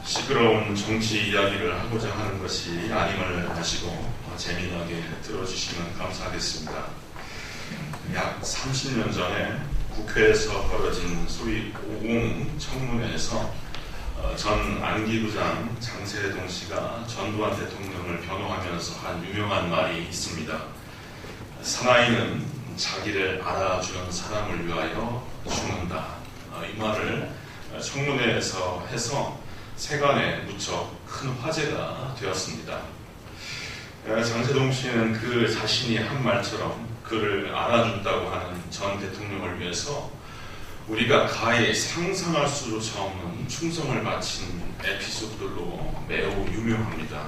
시끄러운 정치 이야기를 하고자 하는 것이 아님을 아시고 재미나게 들어주시면 감사하겠습니다. 약 30년 전에 국회에서 벌어진 소위 50 청문회에서 전 안기부장 장세동 씨가 전두환 대통령을 변호하면서 한 유명한 말이 있습니다. 사나이는 자기를 알아주는 사람을 위하여 죽는다. 이 말을 청문회에서 해서 세간에 무척 큰 화제가 되었습니다. 장세동 씨는 그 자신이 한 말처럼 그를 알아준다고 하는 전 대통령을 위해서 우리가 가히 상상할 수조차 없는 충성을 바친 에피소드들로 매우 유명합니다.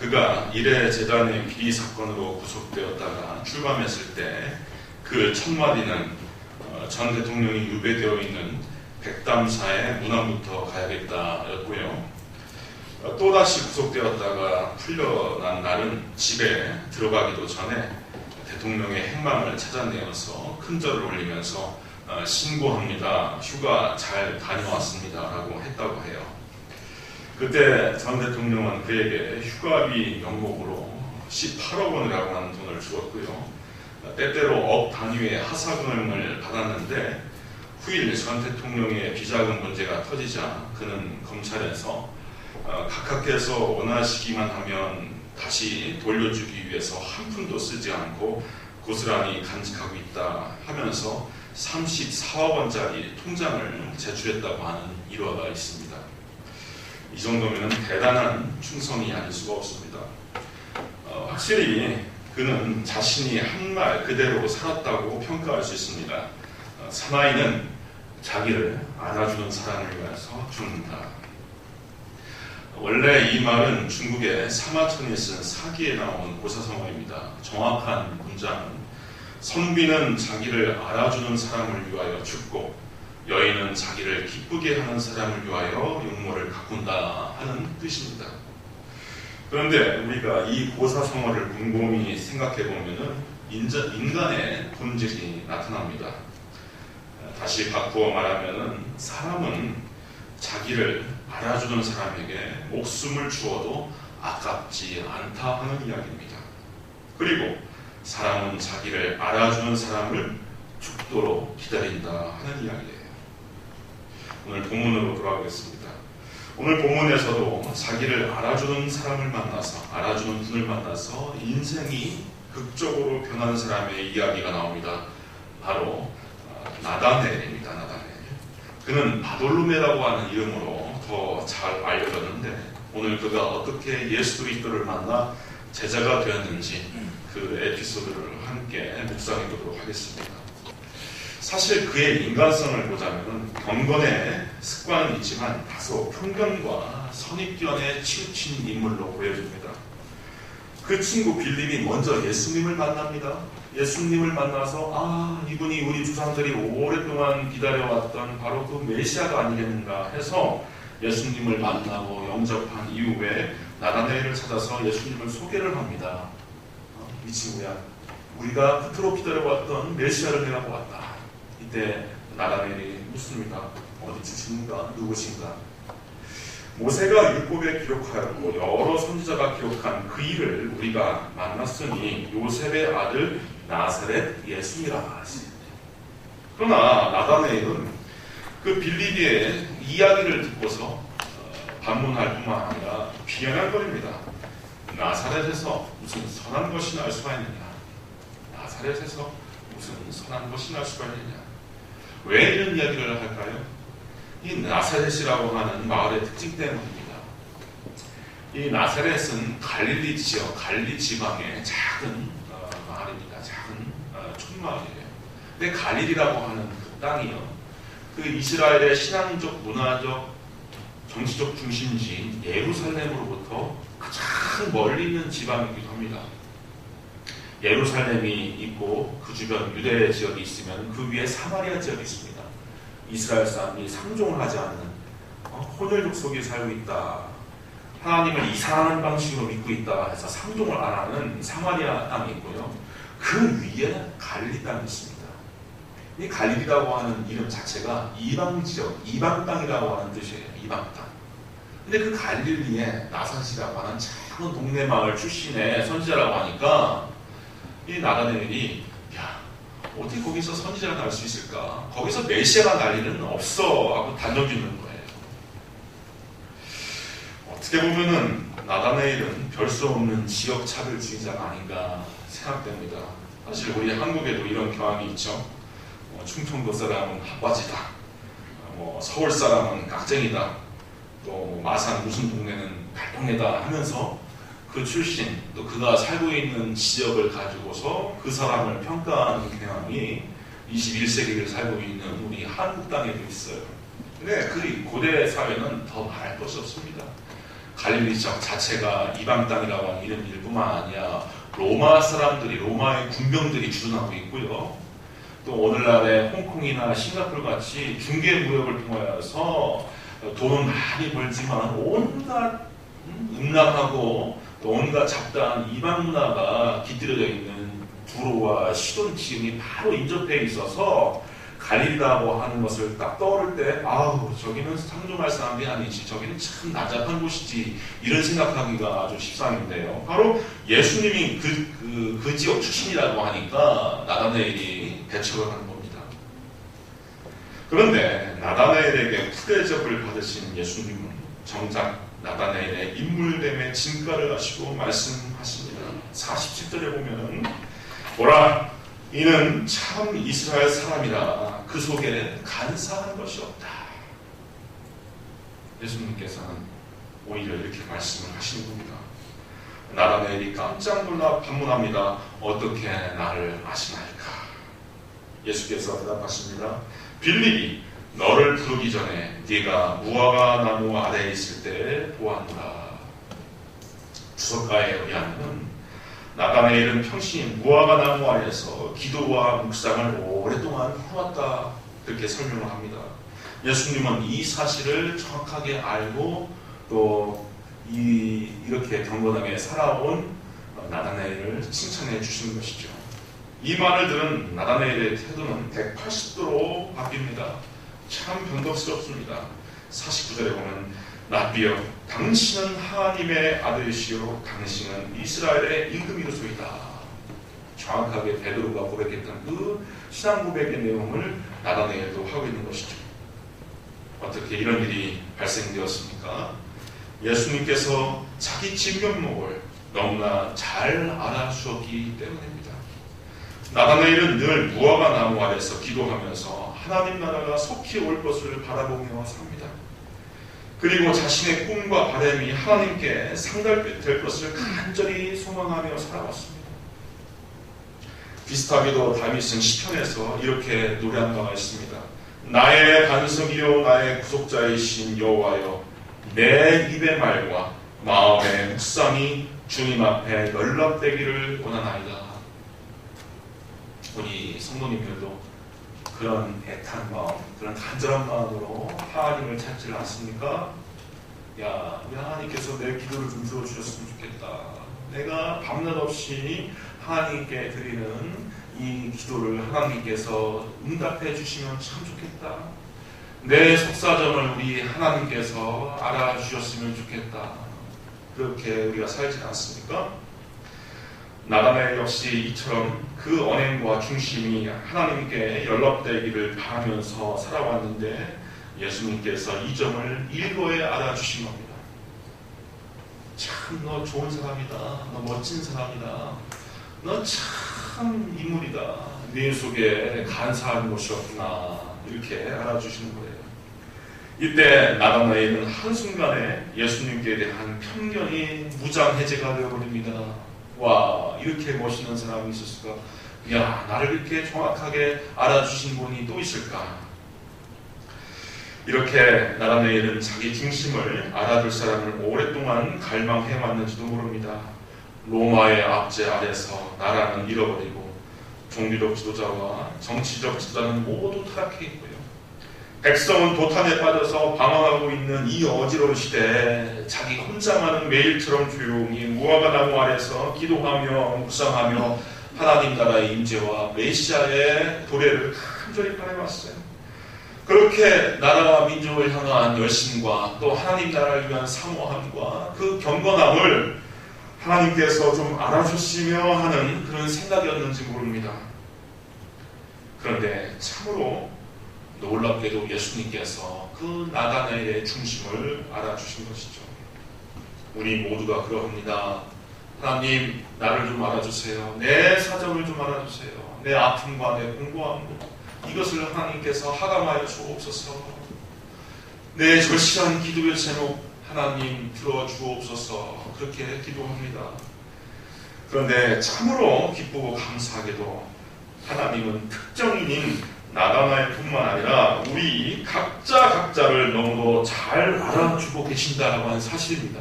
그가 이례재단의 비리 사건으로 구속되었다가 출감했을 때 그 첫 마디는 전 대통령이 유배되어 있는 백담사의 문안부터 가야겠다였고요. 또다시 구속되었다가 풀려난 날은 집에 들어가기도 전에 대통령의 행방을 찾아내어서 큰절을 올리면서 신고합니다. 휴가 잘 다녀왔습니다. 라고 했다고 해요. 그때 전 대통령은 그에게 휴가비 명목으로 18억 원이라고 하는 돈을 주었고요. 때때로 억 단위의 하사금을 받았는데 후일 전 대통령의 비자금 문제가 터지자 그는 검찰에서 각하께서 원하시기만 하면 다시 돌려주기 위해서 한 푼도 쓰지 않고 고스란히 간직하고 있다 하면서 34억 원짜리 통장을 제출했다고 하는 일화가 있습니다. 이 정도면 대단한 충성이 아닐 수가 없습니다. 확실히 그는 자신이 한 말 그대로 살았다고 평가할 수 있습니다. 사나이는 자기를 알아주는 사람을 위해서 죽는다. 원래 이 말은 중국의 사마천이 쓴 사기에 나온 고사성어입니다. 정확한 문장은 선비는 자기를 알아주는 사람을 위하여 죽고 여인은 자기를 기쁘게 하는 사람을 위하여 용모를 가꾼다 하는 뜻입니다. 그런데 우리가 이 고사성어를 곰곰이 생각해 보면은 인간의 본질이 나타납니다. 다시 바꾸어 말하면은 사람은 자기를 알아주는 사람에게 목숨을 주어도 아깝지 않다 하는 이야기입니다. 그리고 사람은 자기를 알아주는 사람을 죽도록 기다린다 하는 이야기예요. 오늘 본문으로 돌아가겠습니다. 오늘 본문에서도 자기를 알아주는 사람을 만나서 알아주는 분을 만나서 인생이 극적으로 변하는 사람의 이야기가 나옵니다. 바로 나다넬입니다. 나다넬. 그는 바돌로메라고 하는 이름으로 더 잘 알려졌는데 오늘 그가 어떻게 예수 그리스도를 만나 제자가 되었는지 그 에피소드를 함께 묵상해 보도록 하겠습니다. 사실 그의 인간성을 보자면 경건의 습관은 있지만 다소 편견과 선입견에 치우친 인물로 보여집니다. 그 친구 빌립이 먼저 예수님을 만납니다. 예수님을 만나서 이분이 우리 조상들이 오랫동안 기다려왔던 바로 그 메시아가 아니겠는가 해서 예수님을 만나고 영접한 이후에 나다넬을 찾아서 예수님을 소개를 합니다. 이 친구야, 우리가 그토록 기다려왔던 메시아를 내가 보았다. 이때 나다넬이 묻습니다. 어디 출신인가? 누구신가? 모세가 율법에 기록하였고 여러 선지자가 기록한 그 일을 우리가 만났으니 요셉의 아들 나사렛 예수니라 하시니. 그러나 나다넬은 그 빌립의 이야기를 듣고서 반문할 뿐만 아니라 비아냥거립니다. 나사렛에서 무슨 선한 것이 날 수가 있느냐? 나사렛에서 무슨 선한 것이 날 수가 있느냐? 왜 이런 이야기를 할까요? 이 나사렛이라고 하는 마을의 특징 때문입니다. 이 나사렛은 갈릴리 지역, 갈릴리 지방의 작은 마을입니다. 작은 촌마을이에요. 근데 갈릴리라고 하는 그 땅이요, 그 이스라엘의 신앙적, 문화적, 정치적 중심지인 예루살렘으로부터 가장 멀리 있는 지방이기도 합니다. 예루살렘이 있고 그 주변 유대 지역이 있으면 그 위에 사마리아 지역이 있습니다. 이스라엘 사람이 상종을 하지 않는 혼혈족 속에 살고 있다, 하나님을 이상한 방식으로 믿고 있다 해서 상종을 안 하는 사마리아 땅이 있고요. 그 위에는 갈릴리 땅이 있습니다. 이 갈릴리라고 하는 이름 자체가 이방 지역, 이방 땅이라고 하는 뜻이에요. 이방 땅. 근데 그 갈릴리에 나사시라고 하는 작은 동네 마을 출신의 선지자라고 하니까 이 나다나엘이 야, 어떻게 거기서 선지자가 날 수 있을까? 거기서 메시아가 날 일은 없어 하고 단정 짓는 거예요. 어떻게 보면은 나다나엘은 별 수 없는 지역 차별주의자가 아닌가 생각됩니다. 사실 우리 한국에도 이런 경향이 있죠. 충청도 사람은 핫바지다, 서울 사람은 깍쟁이다, 또 마산 무슨 동네는 달동네다 하면서 그 출신 또 그가 살고 있는 지역을 가지고서 그 사람을 평가하는 경향이 21세기를 살고 있는 우리 한국 땅에도 있어요. 근데 그 고대 사회는 더 말할 것이 없습니다. 갈릴리 지역 자체가 이방 땅이라고 하는 이런 일뿐만 아니라 로마 사람들이, 로마의 군병들이 주둔하고 있고요. 또 오늘날의 홍콩이나 싱가포르 같이 중개 무역을 통하여서 돈은 많이 벌지만 온갖 음란하고 또 온갖 잡다한 이방 문화가 깃들여져 있는 두로와 시돈 지형이 바로 인접해 있어서 갈릴리라고 하는 것을 딱 떠오를 때 아우 저기는 상종할 사람이 아니지, 저기는 참 나잡한 곳이지, 이런 생각하기가 아주 십상인데요. 바로 예수님이 그 지역 출신이라고 하니까 나다나엘이 배척을 하는 겁니다. 그런데 나다나엘에게 푸대접을 받으신 예수님은 정작 나다나엘의 인물됨의 진가를 아시고 말씀하십니다. 47절에 보면 보라, 이는 참 이스라엘 사람이라 그 속에는 간사한 것이 없다. 예수님께서는 오히려 이렇게 말씀을 하시는 겁니다. 나다나엘이 깜짝 놀라 반문합니다. 어떻게 나를 아시나이까? 예수께서 대답하십니다. 빌립이 너를 부르기 전에 네가 무화과 나무 아래에 있을 때 보았노라. 주석가에 의하면 나다나엘은 평시 무화과 나무 아래에서 기도와 묵상을 오랫동안 해왔다, 그렇게 설명을 합니다. 예수님은 이 사실을 정확하게 알고 또 이렇게 경건하게 살아온 나다나엘을 칭찬해 주시는 것이죠. 이 말을 들은 나다나엘의 태도는 180도로 바뀝니다. 참 변덕스럽습니다. 49절에 보면 랍비여, 당신은 하나님의 아들이시요 당신은 이스라엘의 임금이로소이다. 정확하게 베드로가 고백했던 그 신앙 고백의 내용을 나다나엘도 하고 있는 것이죠. 어떻게 이런 일이 발생되었습니까? 예수님께서 자기 진면목을 너무나 잘 알아주었기 때문입니다. 나다나엘은 늘 무화과 나무 아래서 기도하면서 하나님 나라가 속히 올 것을 바라보며 삽니다. 그리고 자신의 꿈과 바람이 하나님께 상달될 것을 간절히 소망하며 살아왔습니다. 비슷하게도 다윗은 시편에서 이렇게 노래한 바가 있습니다. 나의 반석이요 나의 구속자이신 여호와여, 내 입의 말과 마음의 묵상이 주님 앞에 연락되기를 원하나이다. 우리 성도님들도 그런 애탄 마음, 그런 간절한 마음으로 하나님을 찾지 않습니까? 야, 하나님께서 내 기도를 좀 들어주셨으면 좋겠다. 내가 밤낮 없이 하나님께 드리는 이 기도를 하나님께서 응답해 주시면 참 좋겠다. 내 속사정을 우리 하나님께서 알아주셨으면 좋겠다. 그렇게 우리가 살지 않습니까? 나다나엘 역시 이처럼 그 언행과 중심이 하나님께 연락되기를 바라면서 살아왔는데 예수님께서 이 점을 일거에 알아주신 겁니다. 참 너 좋은 사람이다. 너 멋진 사람이다. 너 참 인물이다. 네 속에 간사한 것이 없구나. 이렇게 알아주시는 거예요. 이때 나다나엘은 한순간에 예수님께 대한 편견이 무장해제가 되어버립니다. 와, 이렇게 멋있는 사람이 있었을까? 야, 나를 이렇게 정확하게 알아주신 분이 또 있을까? 이렇게 나다나엘은 자기 중심을 알아둘 사람을 오랫동안 갈망해왔는지도 모릅니다. 로마의 압제 아래서 나라는 잃어버리고 종교적 지도자와 정치적 지도자는 모두 타락해 있고요. 백성은 도탄에 빠져서 방황하고 있는 이 어지러운 시대에 자기 혼자만은 매일처럼 조용히 무화과 나무 아래서 기도하며 묵상하며 하나님 나라의 임재와 메시아의 도래를 간절히 바라왔어요. 그렇게 나라와 민족을 향한 열심과 또 하나님 나라를 위한 사모함과 그 경건함을 하나님께서 좀 알아주시며 하는 그런 생각이었는지 모릅니다. 그런데 참으로 놀랍게도 예수님께서 그 나다나엘의 중심을 알아주신 것이죠. 우리 모두가 그러합니다. 하나님, 나를 좀 알아주세요. 내 사정을 좀 알아주세요. 내 아픔과 내 공고함도 이것을 하나님께서 하감하여 주옵소서. 내 절실한 기도의 제목 하나님 들어주옵소서. 그렇게 기도합니다. 그런데 참으로 기쁘고 감사하게도 하나님은 특정인인 나다나엘뿐만 아니라 우리 각자를 너무도 잘 알아주고 계신다라고 하는 사실입니다.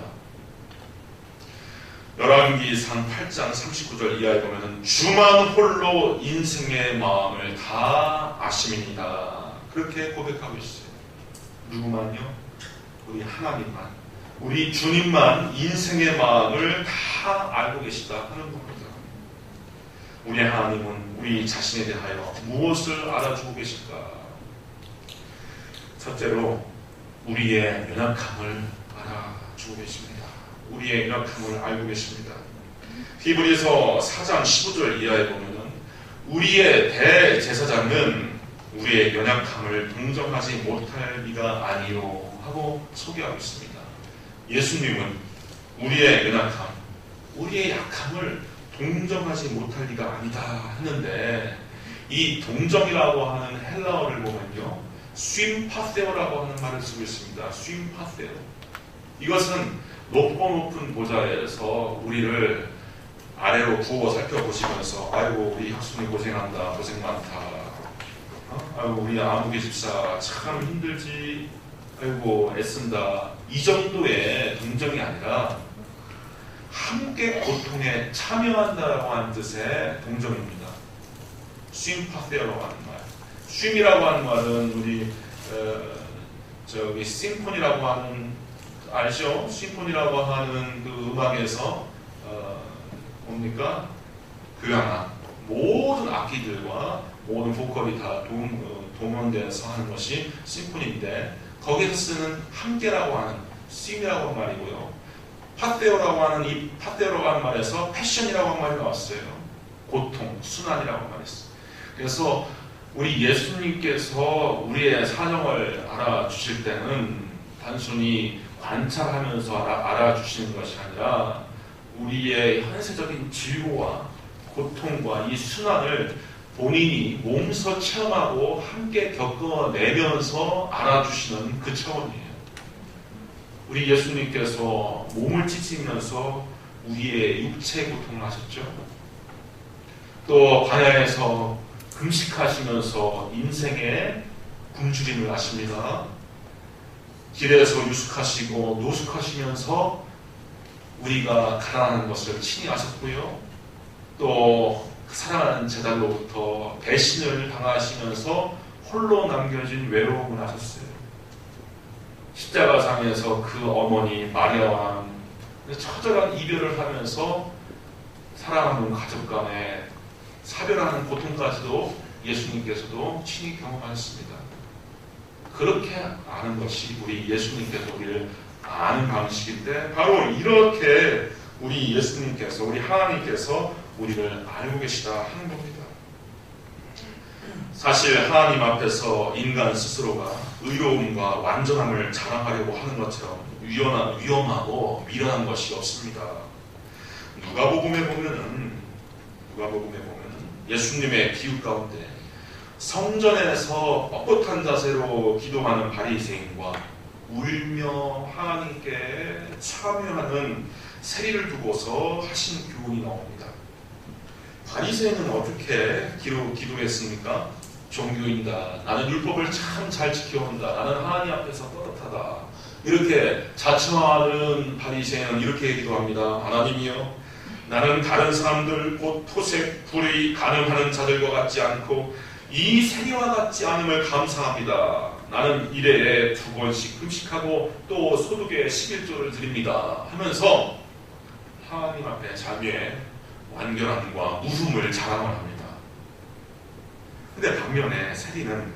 열왕기상 8장 39절 이하에 보면 주만 홀로 인생의 마음을 다 아심이니이다. 그렇게 고백하고 있어요. 누구만요? 우리 하나님만, 우리 주님만 인생의 마음을 다 알고 계시다 하는 겁니다. 우리 하나님은 우리 자신에 대하여 무엇을 알아주고 계실까? 첫째로 우리의 연약함을 알아주고 계십니다. 우리의 연약함을 알고 계십니다. 히브리서 4장 15절 이하에 보면은 우리의 대제사장은 우리의 연약함을 동정하지 못할 리가 아니요 하고 소개하고 있습니다. 예수님은 우리의 연약함, 우리의 약함을 동정하지 못할 리가 아니다 했는데 이 동정이라고 하는 헬라어를 보면요, 쉼파세오라고 하는 말을 쓰고 있습니다. 쉼파세오. 이것은 높고 높은 보좌에서 우리를 아래로 부어 살펴보시면서 아이고 우리 혁순이 고생한다, 고생 많다, 아이고 우리 아무개 집사 참 힘들지, 아이고 애쓴다, 이 정도의 동정이 아니라 함께 고통에 참여한다라고 하는 뜻의 동정입니다. 쉼파세오라고 하는 말. 쉼이라고 하는 말은 우리 심포니라고 하는, 알죠? 심포니라고 하는 그 음악에서 뭡니까? 교향악, 모든 악기들과 모든 보컬이 다 동원돼서 하는 것이 심포니인데 거기에서 쓰는 함께라고 하는 쉼이라고 하는 말이고요. 파테오라고 하는 이 파테오라고 하는 말에서 패션이라고 하는 말이 나왔어요. 고통, 순환이라고 말했어요. 그래서 우리 예수님께서 우리의 사정을 알아주실 때는 단순히 관찰하면서 알아주시는 것이 아니라 우리의 현세적인 질고와 고통과 이 순환을 본인이 몸소 체험하고 함께 겪어내면서 알아주시는 그 차원이에요. 우리 예수님께서 몸을 찢으면서 우리의 육체 고통을 하셨죠. 또 반야에서 금식하시면서 인생의 굶주림을 하십니다. 길에서 유숙하시고 노숙하시면서 우리가 가난한 것을 친히 아셨고요. 또 사랑하는 제자로부터 배신을 당하시면서 홀로 남겨진 외로움을 하셨어요. 십자가상에서 그 어머니 마리아와 처절한 이별을 하면서 사랑하는 가족 간에 사별하는 고통까지도 예수님께서도 친히 경험하셨습니다. 그렇게 아는 것이 우리 예수님께서 우리를 아는 방식인데 바로 이렇게 우리 예수님께서, 우리 하나님께서 우리를 알고 계시다 하는 겁니다. 사실 하나님 앞에서 인간 스스로가 의로움과 완전함을 자랑하려고 하는 것처럼 위험하고 미련한 것이 없습니다. 누가복음에 보면은 예수님의 비유 가운데 성전에서 뻣뻣한 자세로 기도하는 바리새인과 울며 하나님께 참여하는 세리를 두고서 하신 교훈이 나옵니다. 바리새인은 어떻게 기도했습니까? 종교인다, 나는 율법을 참 잘 지켜온다, 나는 하나님 앞에서 떳떳하다, 이렇게 자처하는 바리새인은 이렇게 기도합니다. 하나님이여, 나는 다른 사람들 곧 토색, 불의, 간음하는 자들과 같지 않고 이 세리와 같지 않음을 감사합니다. 나는 일회에 2번씩 금식하고 또 소득의 11조를 드립니다 하면서 하나님 앞에 자기의 완결함과 웃음을 자랑을 합니다. 근데 반면에 세리는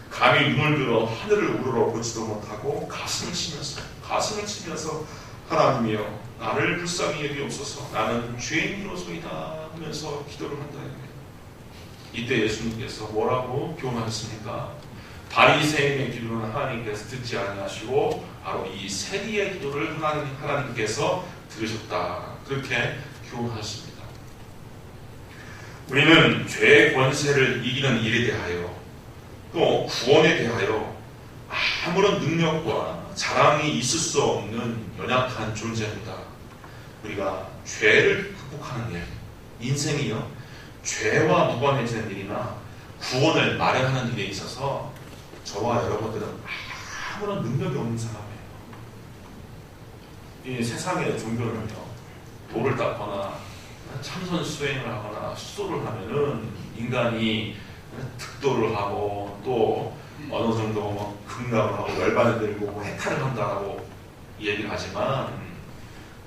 감히 눈을 들어 하늘을 우러러보지도 못하고 가슴을 치면서 하나님이여 나를 불쌍히 여기옵소서 나는 죄인이로소이다 하면서 기도를 한다. 이때 예수님께서 뭐라고 교훈하셨습니까? 바리새인의 기도는 하나님께서 듣지 아니하시고 바로 이 세리의 기도를 하나님께서 들으셨다. 그렇게 교훈하셨습니다. 우리는 죄의 권세를 이기는 일에 대하여 또 구원에 대하여 아무런 능력과 자랑이 있을 수 없는 연약한 존재입니다. 우리가 죄를 극복하는 일, 인생이요 죄와 무관해지는 일이나 구원을 마련하는 일에 있어서 저와 여러분들은 아무런 능력이 없는 사람이에요. 이 세상의 종교는요 돌을 닦거나 참선 수행을 하거나 수도를 하면은 인간이 득도를 하고 또 어느 정도 극락을 하고 열반을 들고 해탈을 한다라고 얘기를 하지만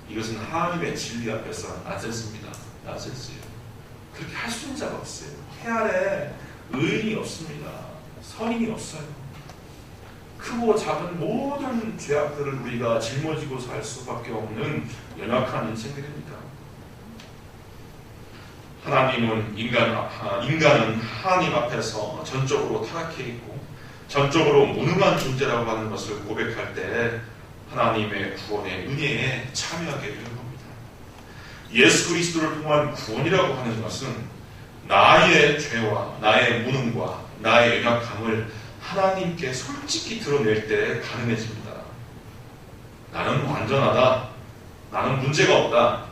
이것은 하나님의 진리 앞에서 낫센스입니다. 낫센스예요. 그렇게 할 수 있는 자가 없어요. 해 아래 의인이 없습니다. 선인이 없어요. 크고 작은 모든 죄악들을 우리가 짊어지고 살 수밖에 없는 연약한 인생들입니다. 하나님은 인간은 하나님 앞에서 전적으로 타락해 있고 전적으로 무능한 존재라고 하는 것을 고백할 때 하나님의 구원의 은혜에 참여하게 되는 겁니다. 예수 그리스도를 통한 구원이라고 하는 것은 나의 죄와 나의 무능과 나의 연약함을 하나님께 솔직히 드러낼 때 가능해집니다. 나는 완전하다, 나는 문제가 없다,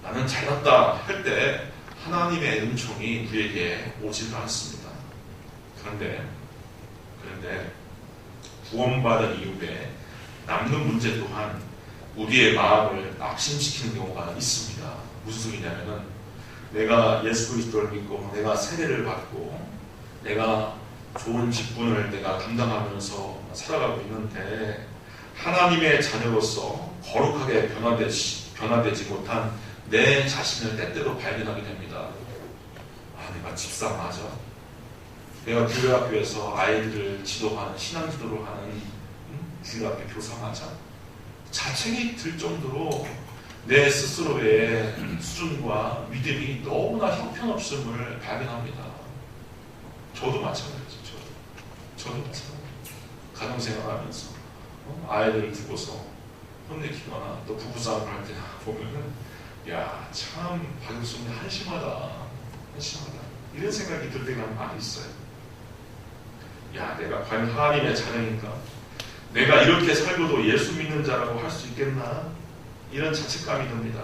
나는 잘났다 할 때 하나님의 은총이 우리에게 오지 않습니다. 그런데 구원받은 이후에 남는 문제 또한 우리의 마음을 낙심시키는 경우가 있습니다. 무슨 소리냐면은 내가 예수 그리스도를 믿고 내가 세례를 받고 내가 좋은 직분을 내가 감당하면서 살아가고 있는데 하나님의 자녀로서 거룩하게 변화되지 못한 내 자신을 때때로 발견하게 됩니다. 내가 집사 맞아? 내가 교회학교에서 아이들을 지도하는 신앙지도를 하는 교회학교 교사 맞아? 자책이 들 정도로 내 스스로의 수준과 믿음이 너무나 형편없음을 발견합니다. 저도 마찬가지죠. 저도 마찬가지죠. 가정생활하면서 아이들을 두고서 혼내키거나 또 부부싸움을 할 때 보면은 참 박영순이 한심하다 이런 생각이 들 때가 많이 있어요. 내가 과연 하나님의 자녀인가? 내가 이렇게 살고도 예수 믿는 자라고 할 수 있겠나? 이런 자책감이 듭니다.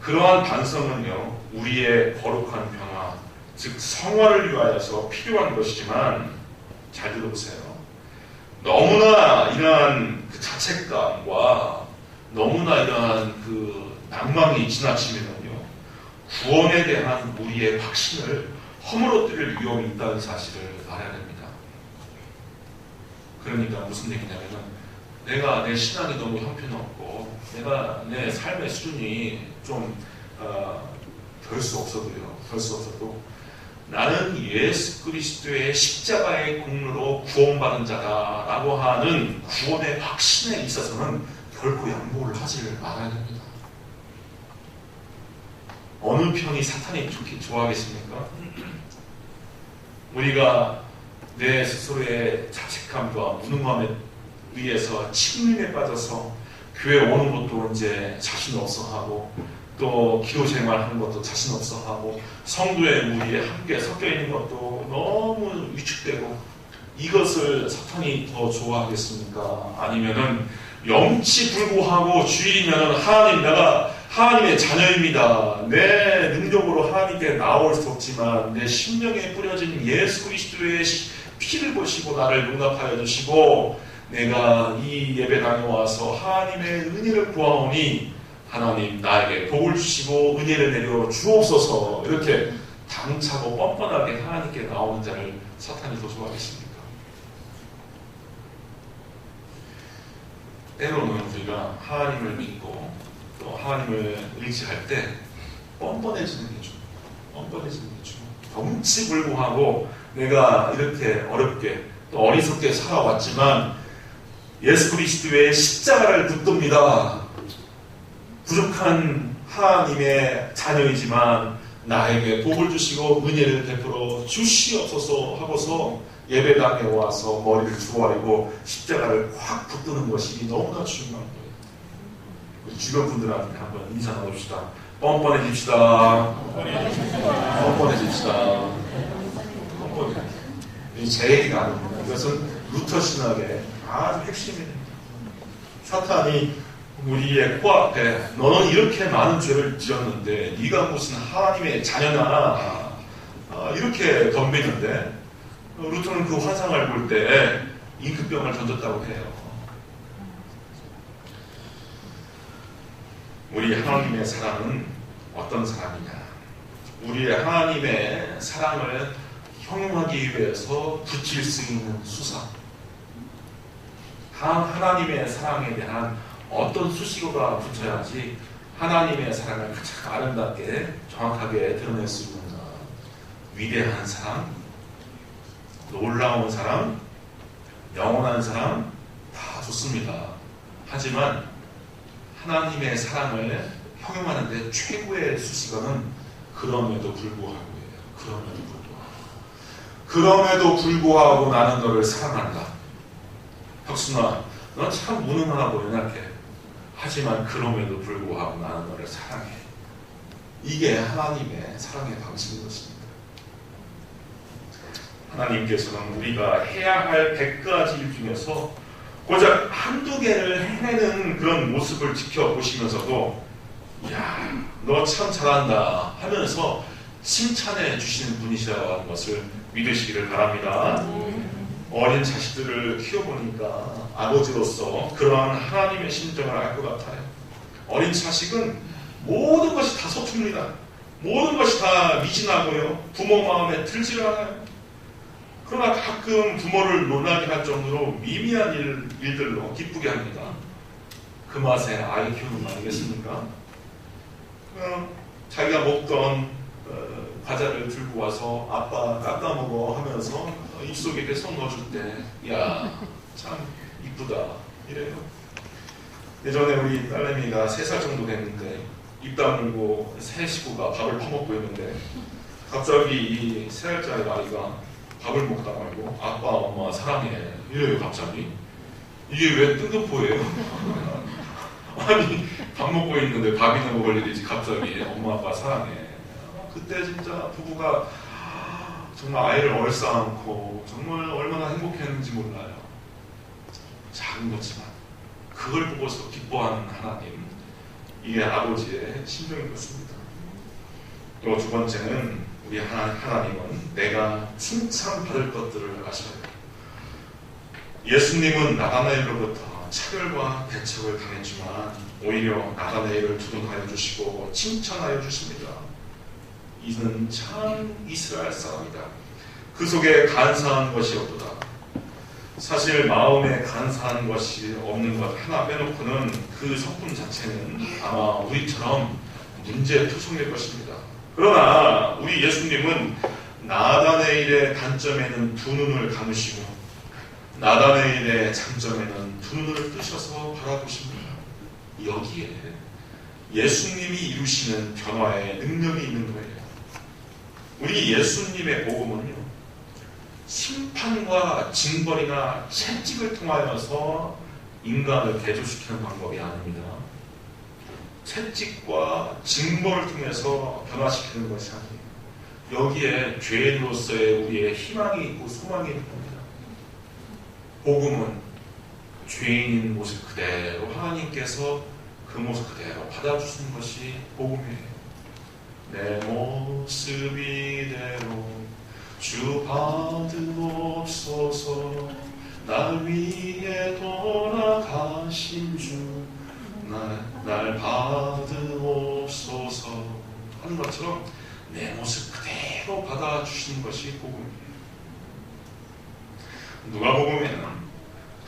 그러한 반성은요 우리의 거룩한 변화 즉 성화를 위하여서 필요한 것이지만 잘 들어보세요. 너무나 이러한 그 자책감과 너무나 이러한 그 낭망이 지나치면요 구원에 대한 우리의 확신을 허물어뜨릴 위험이 있다는 사실을 알아야 됩니다. 그러니까 무슨 얘기냐면은 내가 내 신앙이 너무 형편없고 내가 내 삶의 수준이 좀 별 수 없어도 나는 예수 그리스도의 십자가의 공로로 구원받은 자다라고 하는 구원의 확신에 있어서는 결코 양보를 하지를 말아야 됩니다. 어느 편이 사탄이 좋아하겠습니까? 우리가 내 스스로의 자책감과 무능함에 의해서 침륜에 빠져서 교회 오는 것도 이제 자신 없어하고 또 기도 생활하는 것도 자신 없어하고 성도의 무리에 함께 섞여 있는 것도 너무 위축되고 이것을 사탄이 더 좋아하겠습니까? 아니면은 영치불고하고 주일이면은 하나님 내가 하나님의 자녀입니다. 내 능력으로 하나님께 나올 수 없지만 내 심령에 뿌려진 예수 그리스도의 피를 보시고 나를 용납하여 주시고 내가 이 예배당에 와서 하나님의 은혜를 구하오니 하나님 나에게 복을 주시고 은혜를 내려 주옵소서 이렇게 당차고 뻔뻔하게 하나님께 나오는 자를 사탄이 더 좋아하겠습니까? 때로는 우리가 하나님을 믿고 또 하나님을 의지할 때 뻔뻔해지는 게 좀, 영치불고하고 내가 이렇게 어렵게 또 어리석게 살아왔지만 예수 그리스도의 십자가를 붙듭니다. 부족한 하나님의 자녀이지만 나에게 복을 주시고 은혜를 베풀어 주시옵소서 하고서 예배당에 와서 머리를 조아리고 십자가를 확 붙드는 것이 너무나 중요한 거예요. 우리 주변 분들한테 한번 인사 나눕시다. 뻔뻔해집시다. 뻔뻔해집시다. 뻔뻔해. 제 얘기가 아닙니다. 이것은 루터 신학의 아주 핵심입니다. 사탄이 우리의 코앞에 너는 이렇게 많은 죄를 지었는데 네가 무슨 하나님의 자녀나 이렇게 덤비는데 루터는 그 환상을 볼 때 임금병을 던졌다고 해요. 우리 하나님의 사랑은 어떤 사랑이냐? 우리의 하나님의 사랑을 형용하기 위해서 붙일 수 있는 수사. 하나님의 사랑에 대한 어떤 수식어가 붙여야지 하나님의 사랑을 가장 아름답게 정확하게 드러낼 수 있는 위대한 사랑, 놀라운 사랑, 영원한 사랑 다 좋습니다. 하지만 하나님의 사랑을 형용하는데 최고의 수식어는 그럼에도 불구하고예요. 그럼에도 불구하고 나는 너를 사랑한다. 혁순아, 넌 참 무능하고 연약해. 하지만 그럼에도 불구하고 나는 너를 사랑해. 이게 하나님의 사랑의 방식인 것입니다. 하나님께서는 우리가 해야 할 100가지 일 중에서 고작 한두 개를 해내는 그런 모습을 지켜보시면서도 야, 너 참 잘한다 하면서 칭찬해 주시는 분이시라는 것을 믿으시기를 바랍니다. 어린 자식들을 키워보니까 아버지로서 그러한 하나님의 심정을 알 것 같아요. 어린 자식은 모든 것이 다 서툽니다. 모든 것이 다 미진하고요. 부모 마음에 들지를 않아요. 그러나 가끔 부모를 놀라게 할 정도로 미미한 일들로 기쁘게 합니다. 그 맛에 아이 키우는 거 아니겠습니까? 자기가 먹던 과자를 들고 와서 아빠 깎아 먹어 하면서 입속에 이렇게 손 넣어줄 때 야, 참 이쁘다 이래요. 예전에 우리 딸내미가 3살 정도 됐는데 입 다물고 새 식구가 밥을 퍼먹고 있는데 갑자기 이 3살짜리 아이가 밥을 먹다 말고 아빠 엄마 사랑해 이래요. 갑자기 이게 왜 뜬금포예요? 아니 밥 먹고 있는데 밥이나 먹을 일이지 갑자기 엄마 아빠 사랑해. 그때 진짜 부부가 정말 아이를 얼싸안고 정말 얼마나 행복했는지 몰라요. 작은 거지만 그걸 보고서 기뻐하는 하나님, 이게 아버지의 심정인 것입니다. 또 두 번째는 우리 하나님은 내가 칭찬받을 것들을 아셔요. 예수님은 나다나엘로부터 차별과 배척을 당했지만 오히려 나다나엘을 두둔하여 주시고 칭찬하여 주십니다. 이는 참 이스라엘 사람이다. 그 속에 간사한 것이 없도다. 사실 마음에 간사한 것이 없는 것 하나 빼놓고는 그 성품 자체는 아마 우리처럼 문제투성일 것입니다. 그러나 우리 예수님은 나다나엘의 단점에는 두 눈을 감으시고 나다나엘의 장점에는 두 눈을 뜨셔서 바라보십니다. 여기에 예수님이 이루시는 변화의 능력이 있는 거예요. 우리 예수님의 복음은요, 심판과 징벌이나 채찍을 통하여서 인간을 대조시키는 방법이 아닙니다. 채찍과 징벌을 통해서 변화시키는 것이 아니에요. 여기에 죄인으로서의 우리의 희망이 있고 소망이 있는 겁니다. 복음은 죄인인 모습 그대로 하나님께서 그 모습 그대로 받아주시는 것이 복음이에요. 내 모습 이대로 주 받으옵소서. 날 위해 돌아가신 주 날 받으옵소서 하는 것처럼 내 모습 그대로 받아주시는 것이 복음이에요. 누가복음에는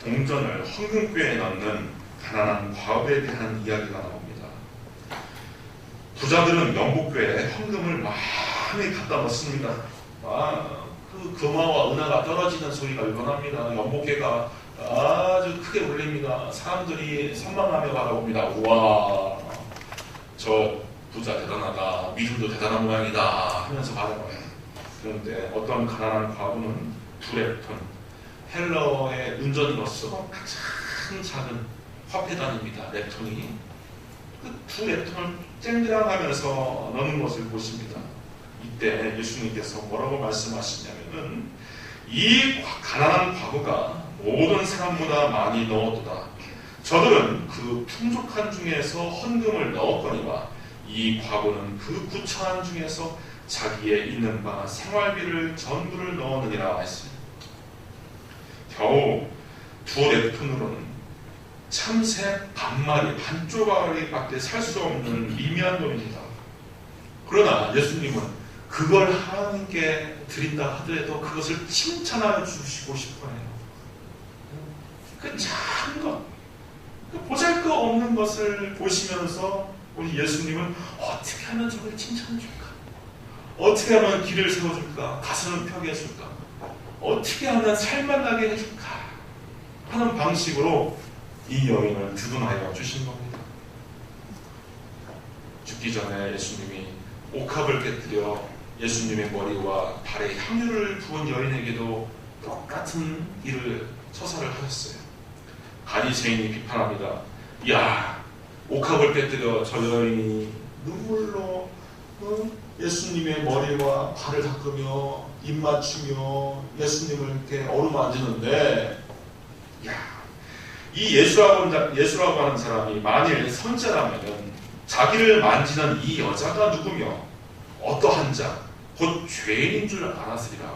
동전을 헌금꾀에 넣는 가난한 과부에 대한 이야기가 나옵니다. 부자들은 명복궤에 헌금을 많이 갖다 넣습니다. 그 그 금화와 은하가 떨어지는 소리가 일어납니다. 연복계가 아주 크게 울립니다. 사람들이 선망하며 바라봅니다. 우와, 저 부자 대단하다, 미술도 대단한 모양이다 하면서 바라봐요. 그런데 어떤 가난한 과부는 두 렙톤, 헬러의 운전으로서 가장 작은 화폐단입니다. 렙톤이 그 두 렙톤을 쨍그랑하면서 넣는 것을 보십니다. 이때 예수님께서 뭐라고 말씀하시냐면은 이 가난한 과부가 모든 사람보다 많이 넣었도다. 저들은 그 풍족한 중에서 헌금을 넣었거니와 이 과부는 그 구차한 중에서 자기의 있는 바 생활비를 전부를 넣었느니라 했습니다. 겨우 두 렙톤으로는 참새 반마리, 반 조각밖에 살 수 없는 미미한 돈입니다. 그러나 예수님은 그걸 하나님께 드린다 하더라도 그것을 칭찬하여 주시고 싶어해요. 그 작은 것, 그 보잘것없는 것을 보시면서 우리 예수님은 어떻게 하면 저걸 칭찬해 줄까? 어떻게 하면 길을 세워줄까? 가슴을 펴게 해줄까? 어떻게 하면 살만나게 해줄까? 하는 방식으로 이 여인을 주둔하여 주신 겁니다. 죽기 전에 예수님이 옥합을 깨뜨려 예수님의 머리와 발에 향유를 부은 여인에게도 똑같은 일을 처사를 하셨어요. 바리새인이 비판합니다. 야, 옥합을 깨뜨려 저 여인이 눈물로 예수님의 머리와 발을 닦으며 입 맞추며 예수님을 이렇게 어루만지는데, 야, 이 예수라고 하는 사람이 만일 선자라면 자기를 만지는 이 여자가 누구며 어떠한 자, 곧 죄인인 줄 알았으리라.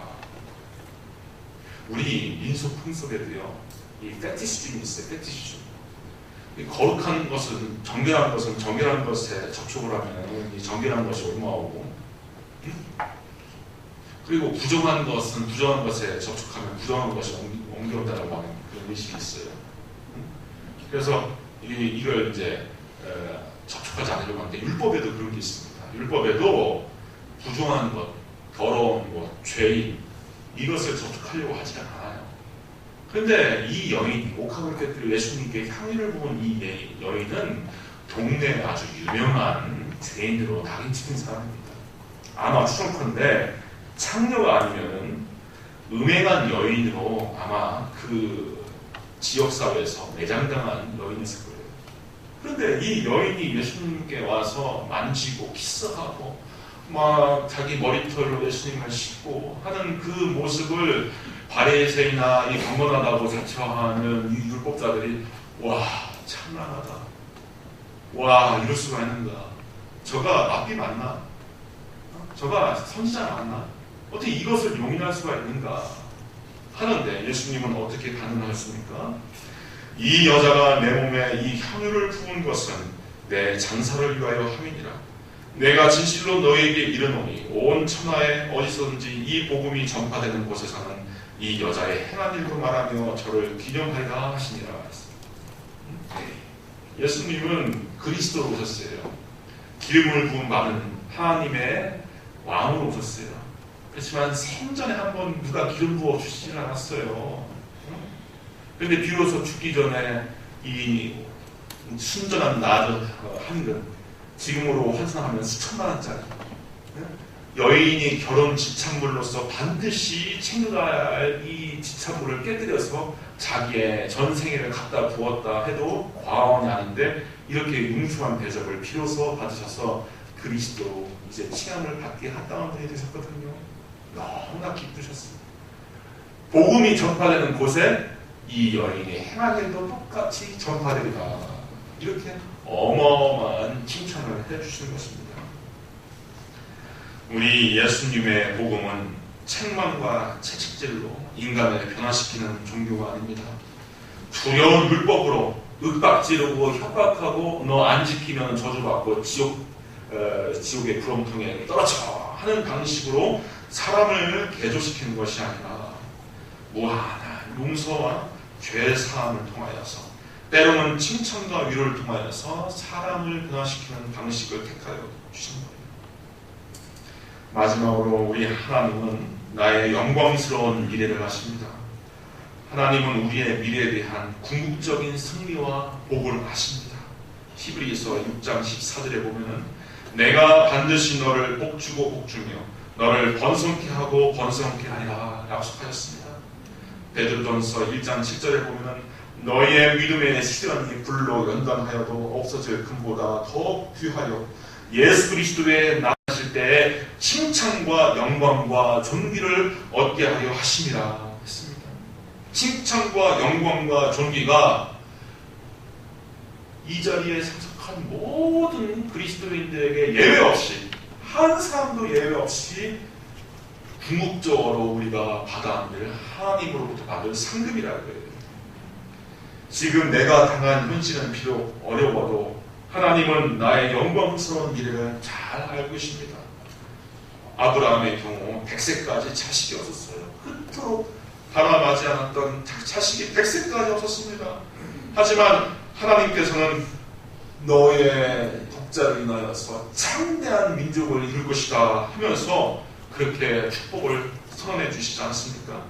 우리 민속 풍속에도요, 이 페티시즘이 있어요. 페티시즘. 이 거룩한 것은, 정결한 것에 접촉을 하면 이 정결한 것이 옮아오고, 그리고 부정한 것에 접촉하면 부정한 것이 옮겨온다고 하는 그런 의식이 있어요. 그래서 이걸 이제 접촉하지 않으려고 하는데, 율법에도 그런 게 있습니다. 율법에도 부정한 것, 더러운 것, 죄인, 이것을 접촉하려고 하지 않아요. 그런데 이 여인이 옥합을 깨뜨려 예수님께 향유를 부은 이 여인은 동네에 아주 유명한 죄인으로 낙인 찍힌 사람입니다. 아마 추정컨대 창녀가 아니면은 음행한 여인으로 아마 그 지역사회에서 매장당한 여인이었을 거예요. 그런데 이 여인이 예수님께 와서 만지고 키스하고 막 자기 머리털로 예수님을 씻고 하는 그 모습을 바리새인이나 이 경건하다고 자처하는 이 율법자들이 와, 참란하다, 와, 이럴 수가 있는가, 저가 랍비 맞나, 저가 선지자 맞나, 어떻게 이것을 용인할 수가 있는가 하는데 예수님은 어떻게 반응하셨습니까? 이 여자가 내 몸에 이 향유를 부은 것은 내 장사를 위하여 함이니라. 내가 진실로 너희에게 이르노니 온 천하에 어디서든지 이 복음이 전파되는 곳에서는 이 여자의 행한 일도 말하며 저를 기념하리라 하시니라. 예수님은 그리스도로 오셨어요. 기름을 부은 많은 하나님의 왕으로 오셨어요. 그렇지만 생전에 한번 누가 기름 부어 주시지 않았어요. 그런데 비로소 죽기 전에 이 순전한 나저 한근, 지금으로 환산하면 수천만 원짜리 여인이 결혼 지참물로서 반드시 챙겨가야 할 이 지참물을 깨뜨려서 자기의 전생애를 갖다 부었다 해도 과언이 아닌데, 이렇게 융숭한 대접을 비로소 받으셔서 그리스도 이제 칭함을 받게 합당한 분이 되셨거든요. 너무나 기쁘셨습니다. 복음이 전파되는 곳에 이 여인의 행한 일도 똑같이 전파되리라. 이렇게 어마어마한 칭찬을 해주시는 것입니다. 우리 예수님의 복음은 책망과 채찍질로 인간을 변화시키는 종교가 아닙니다. 두려운 율법으로 윽박지르고 협박하고 너 안 지키면 저주받고 지옥의 구렁텅이에 떨어져 하는 방식으로 사람을 개조시키는 것이 아니라 무한한 용서와 죄사함을 통하여서, 때로는 칭찬과 위로를 통하여서 사람을 변화시키는 방식을 택하여 주신 거예요. 마지막으로 우리 하나님은 나의 영광스러운 미래를 아십니다. 하나님은 우리의 미래에 대한 궁극적인 승리와 복을 아십니다. 히브리서 6장 14절에 보면은 내가 반드시 너를 복주고 복주며 너를 번성케 하고 번성케 하리라 약속하셨습니다. 베드로전서 1장 7절에 보면은 너의 믿음의 시련이 불로 연단하여도 없어질 금보다 더 귀하여 예수 그리스도에 나가실 때에 칭찬과 영광과 존귀를 얻게 하려 하심이라 했습니다. 칭찬과 영광과 존귀가 이 자리에 참석한 모든 그리스도인들에게 예외 없이, 한 사람도 예외 없이 궁극적으로 우리가 받아야 될, 하나님으로부터 받을 상급이라고 해요. 지금 내가 당한 현실은 비록 어려워도 하나님은 나의 영광스러운 미래를 잘 알고 계십니다. 아브라함의 경우 100세까지 자식이 없었어요. 그토록 달아나지 않았던 자식이 100세까지 없었습니다. 하지만 하나님께서는 너의 독자를 인하여서 창대한 민족을 이룰 것이다 하면서 그렇게 축복을 선언해 주시지 않습니까?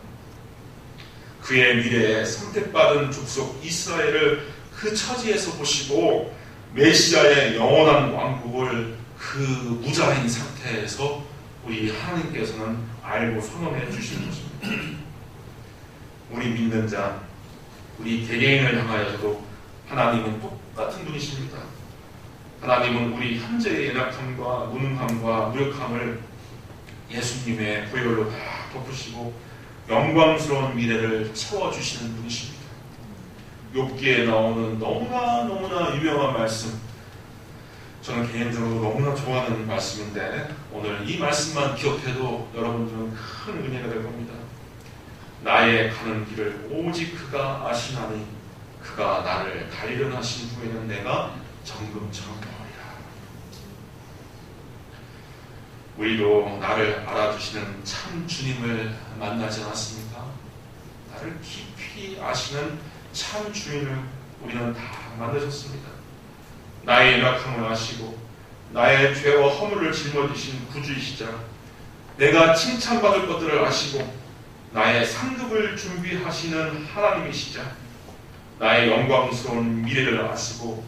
그의 미래에 선택받은 족속 이스라엘을 그 처지에서 보시고 메시아의 영원한 왕국을 그 무자인 상태에서 우리 하나님께서는 알고 선언해 주시는 것입니다. 우리 믿는 자, 우리 개개인을 향하여서도 하나님은 똑같은 분이십니다. 하나님은 우리 현재의 연약함과 무능함과 무력함을 예수님의 보혈로 다 덮으시고 영광스러운 미래를 채워주시는 분이십니다. 욥기에 나오는 너무나 유명한 말씀, 저는 개인적으로 너무나 좋아하는 말씀인데 오늘 이 말씀만 기억해도 여러분들은 큰 은혜가 될 겁니다. 나의 가는 길을 오직 그가 아시나니 그가 나를 가리려 하신 후에는 내가 정금처럼 되리라. 우리도 나를 알아주시는 참 주님을 만나지 않았습니까? 나를 깊이 아시는 참 주인을 우리는 다 만나셨습니다. 나의 연약함을 아시고 나의 죄와 허물을 짊어지신 구주이시자 내가 칭찬받을 것들을 아시고 나의 상급을 준비하시는 하나님이시자 나의 영광스러운 미래를 아시고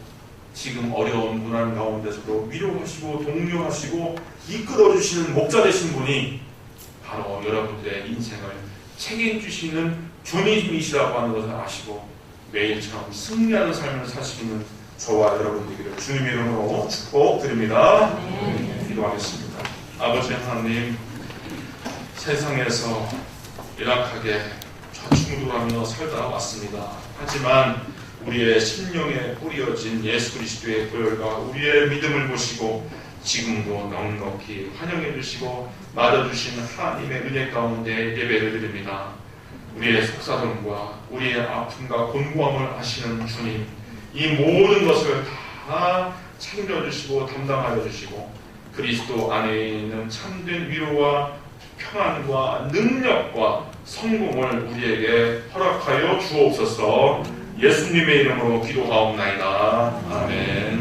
지금 어려운 고난 가운데서도 위로하시고 독려하시고 이끌어주시는 목자 되신 분이 바로 여러분들의 인생을 책임주시는 주님이시라고 하는 것을 아시고 매일처럼 승리하는 삶을 사시는 저와 여러분 되기를 주님의 이름으로 축복드립니다. 기도하겠습니다. 아버지 하나님, 세상에서 연약하게 좌충우돌하며 살다 왔습니다. 하지만 우리의 심령에 뿌려진 예수 그리스도의 보혈과 우리의 믿음을 보시고 지금도 넉넉히 환영해 주시고 맞아주신 하나님의 은혜 가운데 예배를 드립니다. 우리의 속사정과 우리의 아픔과 곤고함을 아시는 주님, 이 모든 것을 다 책임져주시고 담당하여 주시고 그리스도 안에 있는 참된 위로와 평안과 능력과 성공을 우리에게 허락하여 주옵소서. 예수님의 이름으로 기도하옵나이다. 아멘.